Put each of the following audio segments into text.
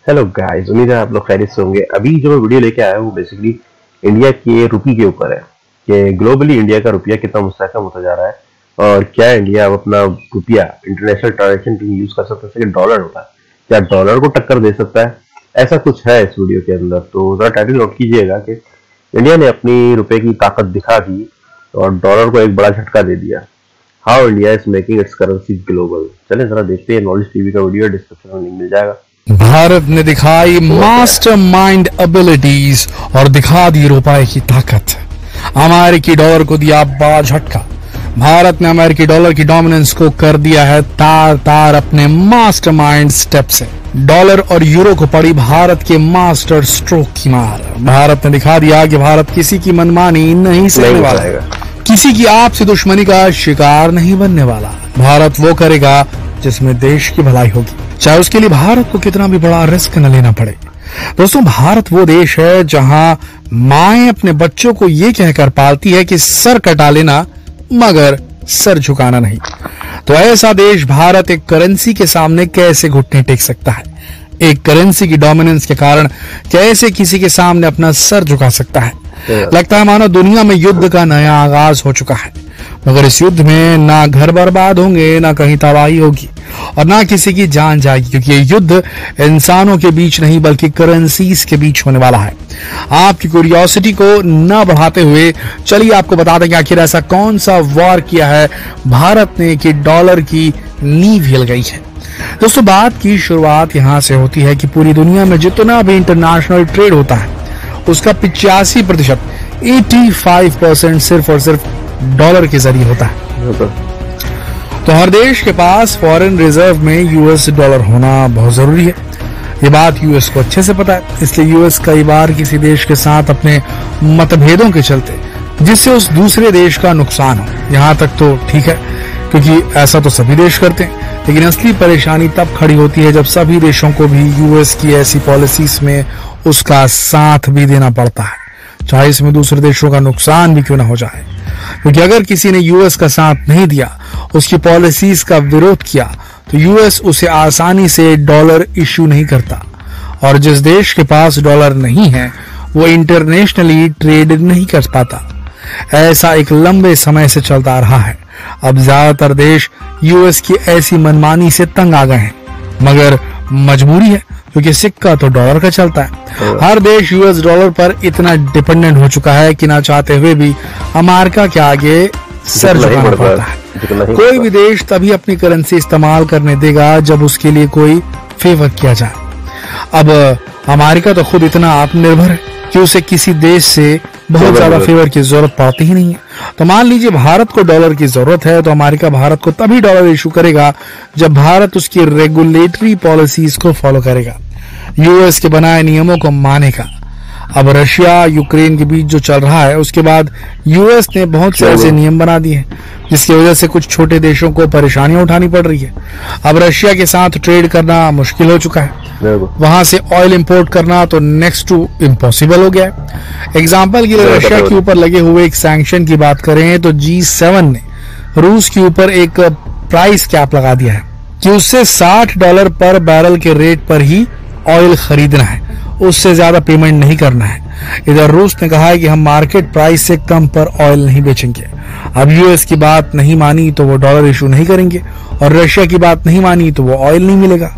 Hello guys, उम्मीद है आप लोग खैरियत से होंगे। अभी जो मैं वीडियो लेके आया हूँ वो बेसिकली इंडिया के रुपये के ऊपर है कि ग्लोबली इंडिया का रुपया कितना मुस्तहकम होता जा रहा है और क्या इंडिया अब अपना रुपया इंटरनेशनल ट्रांजेक्शन के लिए यूज कर सकता है जैसे कि डॉलर होता है, क्या डॉलर को टक्कर दे सकता है। ऐसा कुछ है इस वीडियो के अंदर, तो जरा टाइटल नोट कीजिएगा कि इंडिया ने अपनी रुपए की ताकत दिखा दी और डॉलर को एक बड़ा झटका दे दिया। How India is making it's currency global. चलें जरा देखते हैं, नॉलेज टीवी का वीडियो डिस्क्रिप्शन में लिंक मिल जाएगा। भारत ने दिखाई मास्टरमाइंड एबिलिटीज और दिखा दी रुपए की ताकत। अमेरिकी डॉलर को दिया बड़ा झटका। भारत ने अमेरिकी डॉलर की डोमिनेंस को कर दिया है तार तार अपने मास्टरमाइंड स्टेप से। डॉलर और यूरो को पड़ी भारत के मास्टर स्ट्रोक की मार। भारत ने दिखा दिया कि भारत किसी की मनमानी नहीं सहने वाला है, किसी की आपसी दुश्मनी का शिकार नहीं बनने वाला। भारत वो करेगा जिसमें देश की भलाई होगी, चाहे उसके लिए भारत को कितना भी बड़ा रिस्क न लेना पड़े। दोस्तों, भारत वो देश है जहां माएं अपने बच्चों को ये कहकर पालती है कि सर कटा लेना मगर सर झुकाना नहीं। तो ऐसा देश भारत एक करेंसी के सामने कैसे घुटने टेक सकता है? एक करेंसी की डोमिनेंस के कारण कैसे किसी के सामने अपना सर झुका सकता है? लगता है मानो दुनिया में युद्ध का नया आगाज हो चुका है, मगर इस युद्ध में ना घर बर्बाद होंगे, ना कहीं तबाही होगी और ना किसी की जान जाएगी, क्योंकि ये युद्ध इंसानों के बीच नहीं बल्कि करेंसीज के बीच होने वाला है। आपकी क्यूरियोसिटी को न बढ़ाते हुए चलिए आपको बता दें कि आखिर ऐसा कौन सा वॉर किया है भारत ने कि डॉलर की नींव हिल गई है। दोस्तों, बात की शुरुआत यहां से होती है कि पूरी दुनिया में जितना भी इंटरनेशनल ट्रेड होता है उसका 85% 85% सिर्फ और सिर्फ डॉलर के जरिए होता है। तो हर देश के पास फॉरेन रिजर्व में यूएस डॉलर होना बहुत जरूरी है। ये बात यूएस को अच्छे से पता है, इसलिए यूएस कई बार किसी देश के साथ अपने मतभेदों के चलते जिससे उस दूसरे देश का नुकसान हो, यहां तक तो ठीक है क्योंकि ऐसा तो सभी देश करते हैं, लेकिन असली परेशानी तब खड़ी होती है जब सभी देशों को भी यूएस की ऐसी पॉलिसीज में उसका साथ भी देना पड़ता है, चाहे इसमें दूसरे देशों का नुकसान भी क्यों ना हो जाए। क्योंकि अगर किसी ने यूएस का साथ नहीं दिया, उसकी पॉलिसीज का विरोध किया, तो यूएस उसे आसानी से डॉलर इश्यू नहीं करता और जिस देश के पास डॉलर नहीं है वो इंटरनेशनली ट्रेड नहीं कर पाता। ऐसा एक लंबे समय से चलता रहा है। अब ज्यादातर देश यूएस की ऐसी मनमानी से तंग आ गए हैं, मगर मजबूरी है क्योंकि सिक्का तो डॉलर का चलता है। हर देश यूएस डॉलर पर इतना डिपेंडेंट हो चुका है कि ना चाहते हुए भी अमेरिका के आगे सर झुकाना पड़ता है। कोई भी देश तभी अपनी करेंसी इस्तेमाल करने देगा जब उसके लिए कोई फेवर किया जाए। अब अमेरिका तो खुद इतना आत्मनिर्भर है कि उसे किसी देश से बहुत ज्यादा फेवर की जरूरत पड़ती ही नहीं है। तो मान लीजिए भारत को डॉलर की जरूरत है, तो अमेरिका भारत को तभी डॉलर इशू करेगा जब भारत उसकी रेगुलेटरी पॉलिसीज को फॉलो करेगा, यूएस के बनाए नियमों को मानेगा। अब रशिया यूक्रेन के बीच जो चल रहा है उसके बाद यूएस ने बहुत से ऐसे नियम बना दिए हैं जिसकी वजह से कुछ छोटे देशों को परेशानियां उठानी पड़ रही है। अब रशिया के साथ ट्रेड करना मुश्किल हो चुका है, वहां से ऑयल इंपोर्ट करना तो नेक्स्ट टू इम्पॉसिबल हो गया है। एग्जाम्पल के लिए रशिया के ऊपर लगे हुए एक सैंक्शन की बात करें तो G7 ने रूस के ऊपर एक प्राइस कैप लगा दिया है कि उससे $60 पर बैरल के रेट पर ही ऑयल खरीदना है, उससे ज्यादा पेमेंट नहीं करना है। इधर रूस ने कहा है कि हम मार्केट प्राइस से कम पर ऑयल नहीं बेचेंगे। अब यूएस की बात नहीं मानी तो वो डॉलर इशू नहीं करेंगे और रशिया की बात नहीं मानी तो वो ऑयल नहीं मिलेगा।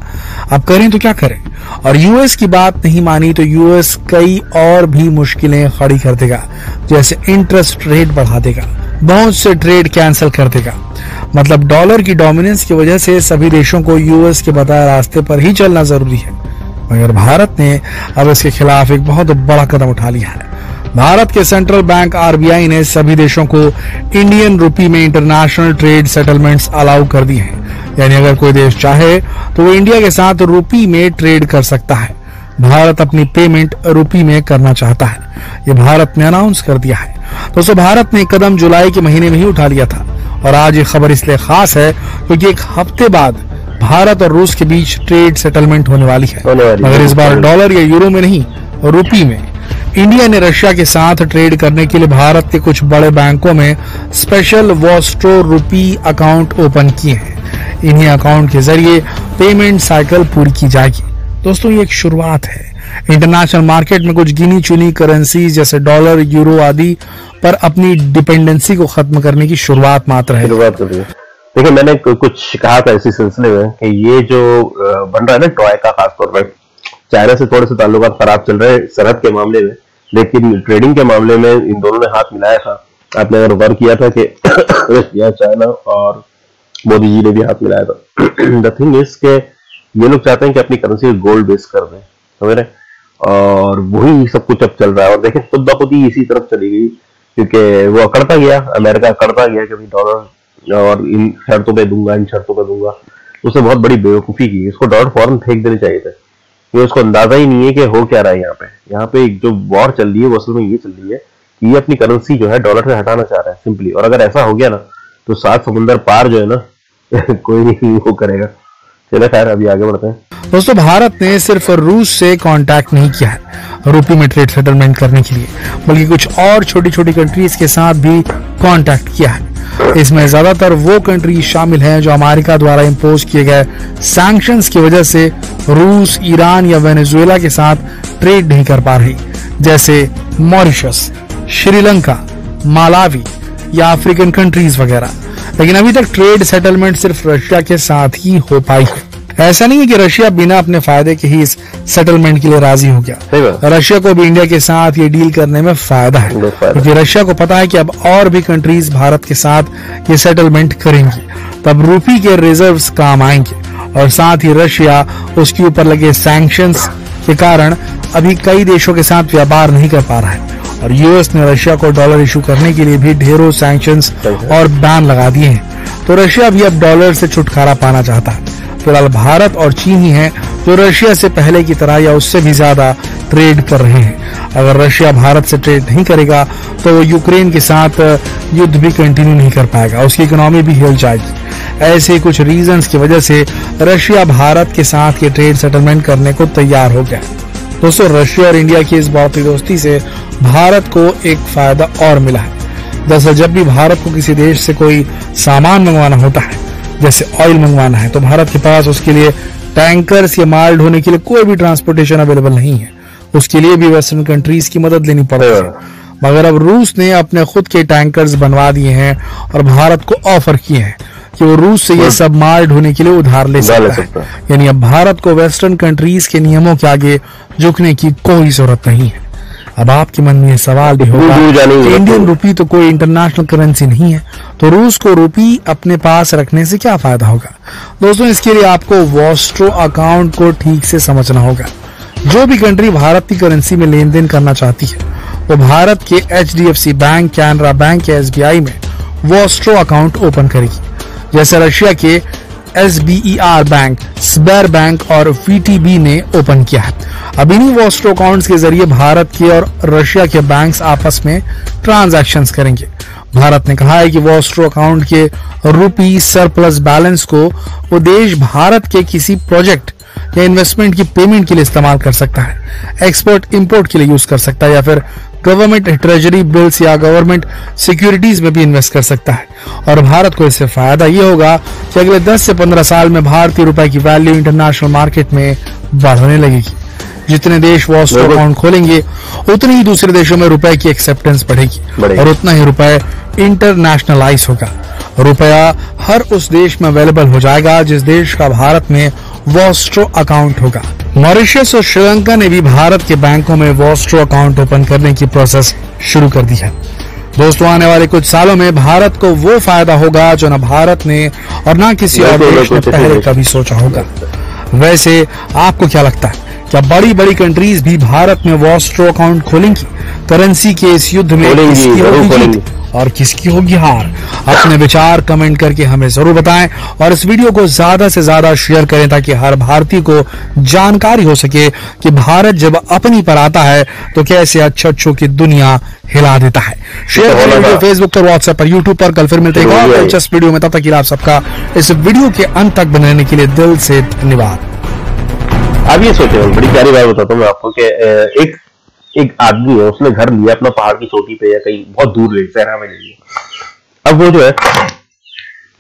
अब करें तो क्या करें? और यूएस की बात नहीं मानी तो यूएस कई और भी मुश्किलें खड़ी कर देगा, जैसे इंटरेस्ट रेट बढ़ा देगा, बहुत से ट्रेड कैंसिल कर देगा। मतलब डॉलर की डोमिनेंस की वजह से सभी देशों को यूएस के बताए रास्ते पर ही चलना जरूरी है, मगर भारत ने अब इसके खिलाफ एक बहुत बड़ा कदम उठा लिया है। भारत के सेंट्रल बैंक आरबीआई ने सभी देशों को इंडियन रुपी में इंटरनेशनल ट्रेड सेटलमेंट्स अलाउ कर दिए हैं, यानी अगर कोई देश चाहे तो वो इंडिया के साथ रुपी में ट्रेड कर सकता है। भारत अपनी पेमेंट रुपी में करना चाहता है, ये भारत ने अनाउंस कर दिया है। दोस्तों, भारत ने कदम जुलाई के महीने में ही उठा लिया था और आज ये खबर इसलिए खास है क्योंकि एक हफ्ते बाद भारत और रूस के बीच ट्रेड सेटलमेंट होने वाली है, मगर इस बार डॉलर या यूरो में नहीं, रुपी में। इंडिया ने रशिया के साथ ट्रेड करने के लिए भारत के कुछ बड़े बैंकों में स्पेशल वॉस्ट्रो रुपी अकाउंट ओपन किए हैं। इन्हीं अकाउंट के जरिए पेमेंट साइकिल पूरी की जाएगी। दोस्तों ये एक शुरुआत है। इंटरनेशनल मार्केट में कुछ गिनी चुनी करेंसी जैसे डॉलर, यूरो आदि पर अपनी डिपेंडेंसी को खत्म करने की शुरुआत मात्र है। देखिए, मैंने कुछ कहा था इसी सिलसिले में कि ये जो बन रहा है ना ट्रॉय का, खासतौर पर चाइना से थोड़े से ताल्लुकात खराब चल रहे हैं सरहद के मामले में, लेकिन ट्रेडिंग के मामले में इन दोनों ने हाथ मिलाया था। आपने अगर गौर किया था कि रशिया, चाइना और मोदी जी ने भी हाथ मिलाया था। द थिंग इज के ये लोग चाहते हैं कि अपनी करेंसी गोल्ड बेस कर दें, समझ रहे, और वही सब कुछ अब चल रहा है। और देखें, खुद ब खुद ही इसी तरफ चली गई, क्योंकि वो अकड़ता गया, अमेरिका अकड़ता गया कि भाई डॉलर और इन शर्तों पे दूंगा, इन शर्तों पे दूंगा। उसने बहुत बड़ी बेवकूफी की। इसको डॉलर फौरन फेंक देने चाहिए थे। ये उसको अंदाजा ही नहीं है कि हो क्या रहा है यहाँ पे जो वॉर चल रही है वो असल में ये चल रही है कि ये अपनी करेंसी जो है डॉलर से हटाना चाह रहा है सिंपली। और अगर ऐसा हो गया ना तो 7 समुंदर पार जो है ना कोई नहीं वो करेगा। चलो खैर, अभी आगे बढ़ते हैं। दोस्तों, भारत ने सिर्फ रूस से कांटेक्ट नहीं किया है रुपये में ट्रेड सेटलमेंट करने के लिए, बल्कि कुछ और छोटी छोटी कंट्रीज के साथ भी कांटेक्ट किया है। इसमें ज्यादातर वो कंट्रीज शामिल हैं जो अमेरिका द्वारा इंपोज किए गए सैंक्शंस की वजह से रूस, ईरान या वेनेजुएला के साथ ट्रेड नहीं कर पा रही, जैसे मॉरिशस, श्रीलंका, मालावी या अफ्रीकन कंट्रीज वगैरह। लेकिन अभी तक ट्रेड सेटलमेंट सिर्फ रशिया के साथ ही हो पाई है। ऐसा नहीं है कि रशिया बिना अपने फायदे के ही इस सेटलमेंट के लिए राजी हो गया। रशिया को भी इंडिया के साथ ये डील करने में फायदा है, क्योंकि रशिया को पता है कि अब और भी कंट्रीज भारत के साथ ये सेटलमेंट करेंगी, तब रूपी के रिजर्व्स काम आएंगे। और साथ ही रशिया उसके ऊपर लगे सैंक्शंस के कारण अभी कई देशों के साथ व्यापार नहीं कर पा रहा है। और यूएस ने रशिया को डॉलर इशू करने के लिए भी ढेरों सैंक्शंस और बैन लगा दिए हैं। तो रशिया भी अब डॉलर से छुटकारा पाना चाहता है। फिलहाल भारत और चीन ही हैं जो रशिया से पहले की तरह या उससे भी ज्यादा ट्रेड कर रहे हैं। अगर रशिया भारत से ट्रेड नहीं करेगा तो वो यूक्रेन के साथ युद्ध भी कंटिन्यू नहीं कर पाएगा, उसकी इकोनॉमी भी हिल जाएगी। ऐसे कुछ रीजंस की वजह से रशिया भारत के साथ ये ट्रेड सेटलमेंट करने को तैयार हो गया। दोस्तों, रशिया और इंडिया की इस बढ़ती दोस्ती से भारत को एक फायदा और मिला है। दरअसल जब भी भारत को किसी देश से कोई सामान मंगवाना होता है, जैसे ऑयल मंगवाना है, तो भारत के पास उसके लिए टैंकर्स या माल ढोने के लिए कोई भी ट्रांसपोर्टेशन अवेलेबल नहीं है। उसके लिए भी वेस्टर्न कंट्रीज की मदद लेनी पड़ती है। मगर अब रूस ने अपने खुद के टैंकर्स बनवा दिए हैं और भारत को ऑफर किए हैं कि वो रूस से ये सब माल ढोने के लिए उधार ले सकता है। यानी अब भारत को वेस्टर्न कंट्रीज के नियमों के आगे झुकने की कोई जरूरत नहीं है। अब आपके मन में सवाल भी होगा, इंडियन रुपी तो कोई इंटरनेशनल करेंसी नहीं है, तो रूस को रुपी अपने पास रखने से क्या फायदा होगा? दोस्तों, इसके लिए आपको वॉस्ट्रो अकाउंट को ठीक से समझना होगा। जो भी कंट्री भारत की करेंसी में लेन देन करना चाहती है वो भारत के HDFC बैंक, कैनरा बैंक या SBI में वॉस्ट्रो अकाउंट ओपन करेगी। जैसे रशिया के SBER बैंक, स्बर बैंक और VTB ने ओपन किया है। अब इन्हीं वॉस्ट्रो अकाउंट्स के जरिए भारत के और रशिया के बैंक्स आपस में ट्रांजैक्शंस करेंगे। भारत ने कहा है कि वॉस्ट्रो अकाउंट के रुपी सरप्लस बैलेंस को वो देश भारत के किसी प्रोजेक्ट या इन्वेस्टमेंट की पेमेंट के लिए इस्तेमाल कर सकता है, एक्सपोर्ट इंपोर्ट के लिए यूज कर सकता है, या फिर गवर्नमेंट ट्रेजरी बिल्स या गवर्नमेंट सिक्योरिटीज में भी इन्वेस्ट कर सकता है। और भारत को इससे फायदा ये होगा कि अगले 10 से 15 साल में भारतीय रुपए की वैल्यू इंटरनेशनल मार्केट में बढ़ने लगेगी। जितने देश वॉस्ट्रो अकाउंट खोलेंगे उतने ही दूसरे देशों में रुपए की एक्सेप्टेंस बढ़ेगी और उतना ही रुपए इंटरनेशनलाइज होगा। रुपया हर उस देश में अवेलेबल हो जाएगा जिस देश का भारत में वॉस्ट्रो अकाउंट होगा। मॉरिशस और श्रीलंका ने भी भारत के बैंकों में वॉस्ट्रो अकाउंट ओपन करने की प्रोसेस शुरू कर दी है। दोस्तों, आने वाले कुछ सालों में भारत को वो फायदा होगा जो न भारत ने और न किसी और देश ने पहले कभी सोचा होगा। वैसे आपको क्या लगता है, क्या बड़ी बड़ी कंट्रीज भी भारत में वॉस्ट्रो अकाउंट खोलेंगी? करेंसी के इस युद्ध में किसकी होगी जीत और किसकी होगी हार? अपने विचार कमेंट करके हमें जरूर बताएं और इस वीडियो को ज्यादा से ज्यादा शेयर करें ताकि हर भारतीय को जानकारी हो सके कि भारत जब अपनी पर आता है तो कैसे अच्छों की दुनिया हिला देता है। शेयर करें वीडियो फेसबुक पर, व्हाट्सएप पर, यूट्यूब पर। कल फिर मिलते हैं और दिलचस्प वीडियो में। तब तक आप सबका इस वीडियो के अंत तक बने रहने के लिए दिल से धन्यवाद। अब ये सोचे, बड़ी प्यारी बात बताता हूँ मैं आपको कि एक आदमी है, उसने घर लिया अपना पहाड़ की चोटी पे या कहीं बहुत दूर सहरा में नहीं लिया। अब वो जो है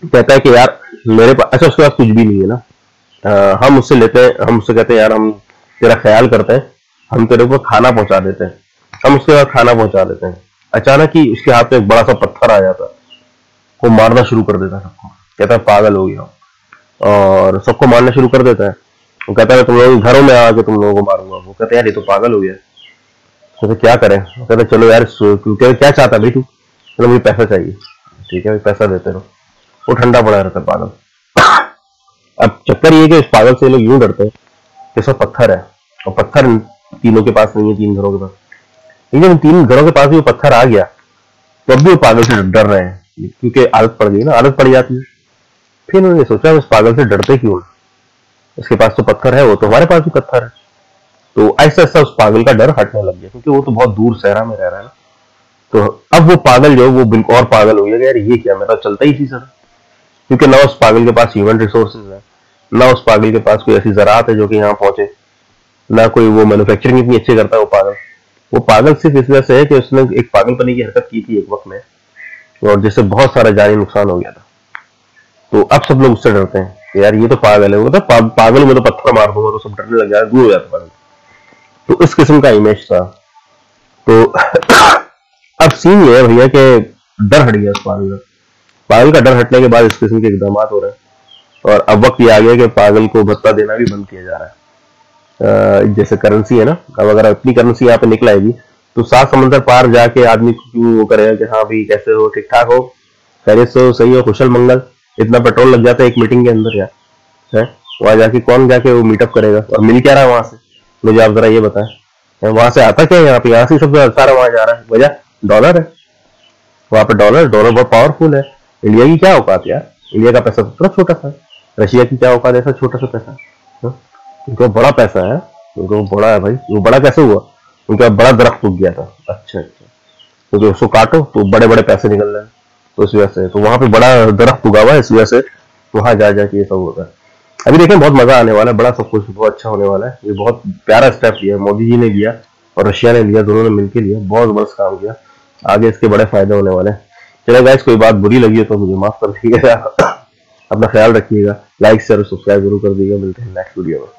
कहता है कि यार मेरे पास, अच्छा उसके पास कुछ भी नहीं है ना, हम उससे लेते हैं, हम उससे कहते हैं यार हम तेरा ख्याल करते हैं, हम तेरे को खाना पहुंचा देते हैं, हम उसके बाद खाना पहुंचा देते हैं। अचानक ही उसके हाथ में एक बड़ा सा पत्थर आ जाता है, वो मारना शुरू कर देता है सबको, कहता है पागल हो गया, और सबको मारना शुरू कर देता है। वो कहता है तुम लोग घरों में आके तुम लोगों को मारूंगा। वो कहते हैं यार ये तो पागल हो गया। कहते क्या करें? कहते चलो यार, क्या चाहता है भाई तू? चलो मुझे पैसा चाहिए। ठीक है भाई, पैसा देते रहो। वो ठंडा पड़ा रहता है पागल। अब चक्कर ये कि इस पागल से लोग यूं डरते हैं कि सब पत्थर है, और पत्थर तीनों के पास नहीं है, 3 घरों के पास। लेकिन 3 घरों के पास भी वो पत्थर आ गया तो अब भी वो पागल से डर रहे हैं, क्योंकि आदत पड़ गई ना, आदत पड़ जाती है। फिर उन्होंने सोचा उस पागल से डरते क्यों, उसके पास तो पत्थर है, वो तो हमारे पास भी पत्थर है। तो ऐसा ऐसा उस पागल का डर हटने लग गया, क्योंकि वो तो बहुत दूर सहरा में रह रहा है ना। तो अब वो पागल जो वो बिल्कुल और पागल हो गया, यार ये क्या, मेरा चलता ही इसी तरह। क्योंकि ना उस पागल के पास ह्यूमन रिसोर्सेज है, ना उस पागल के पास कोई ऐसी ज़राअत है जो कि यहाँ पहुंचे, ना कोई वो मैन्युफैक्चरिंग इतनी अच्छी करता है। वो पागल सिर्फ इस वजह से है कि उसने एक पागलपनी की हरकत की थी एक वक्त में, और जिससे बहुत सारा जानी नुकसान हो गया था। तो अब सब लोग उससे डरते हैं कि यार ये तो पागल है, वो तो पागल में तो पत्थर मार दूंगा तो सब डरने लग जाए, दूर हो जाता पागल। तो इस किस्म का इमेज था। तो अब सीन ये है भैया कि डर हट गया उस पागल का। पागल का डर हटने के बाद इस किस्म के इकदाम हो रहे हैं, और अब वक्त ये आ गया कि पागल को भत्ता देना भी बंद किया जा रहा है। जैसे करेंसी है ना, अब अगर अपनी करेंसी यहाँ पे निकल आएगी तो 7 समंदर पार जाके आदमी क्यों वो करेगा कि हाँ भाई कैसे हो, ठीक ठाक हो, खैरियत से हो, सही हो, कुशल मंगल। इतना पेट्रोल लग जाता है एक मीटिंग के अंदर यार, है वहां जाके कौन जाके वो मीटअप करेगा, और मिल क्या रहा है वहां से, मुझे आप जरा ये बताएं। वहां से आता क्या है यहाँ पे, यहाँ से सब सारा वहां जा रहा है, वजह डॉलर है। वहां पे डॉलर बहुत पावरफुल है। इंडिया की क्या औकात यार, इंडिया का पैसा तो छोटा सा, रशिया की क्या औकात, ऐसा छोटा सा पैसा, उनका बड़ा पैसा है, उनको बड़ा है भाई। वो बड़ा कैसे हुआ, उनका बड़ा दरख्त उग गया था। अच्छा, क्योंकि उसको काटो तो बड़े बड़े पैसे निकल रहे हैं, तो इस वजह से तो वहां पे बड़ा दरख्त उगा हुआ है, इस वजह से वहां जा जाके ये सब होता है। अभी देखें बहुत मजा आने वाला है, बड़ा सब कुछ बहुत अच्छा होने वाला है। ये बहुत प्यारा स्टेप लिया मोदी जी ने लिया और रशिया ने लिया, दोनों ने मिलकर लिया, बहुत जबरदस्त काम किया। आगे इसके बड़े फायदे होने वाले हैं। चलो गाइस, कोई बात बुरी लगी है तो मुझे माफ कर दीजिएगा। अपना ख्याल रखिएगा, लाइक शेयर और सब्सक्राइब जरूर कर दीजिएगा। मिलते हैं नेक्स्ट वीडियो में।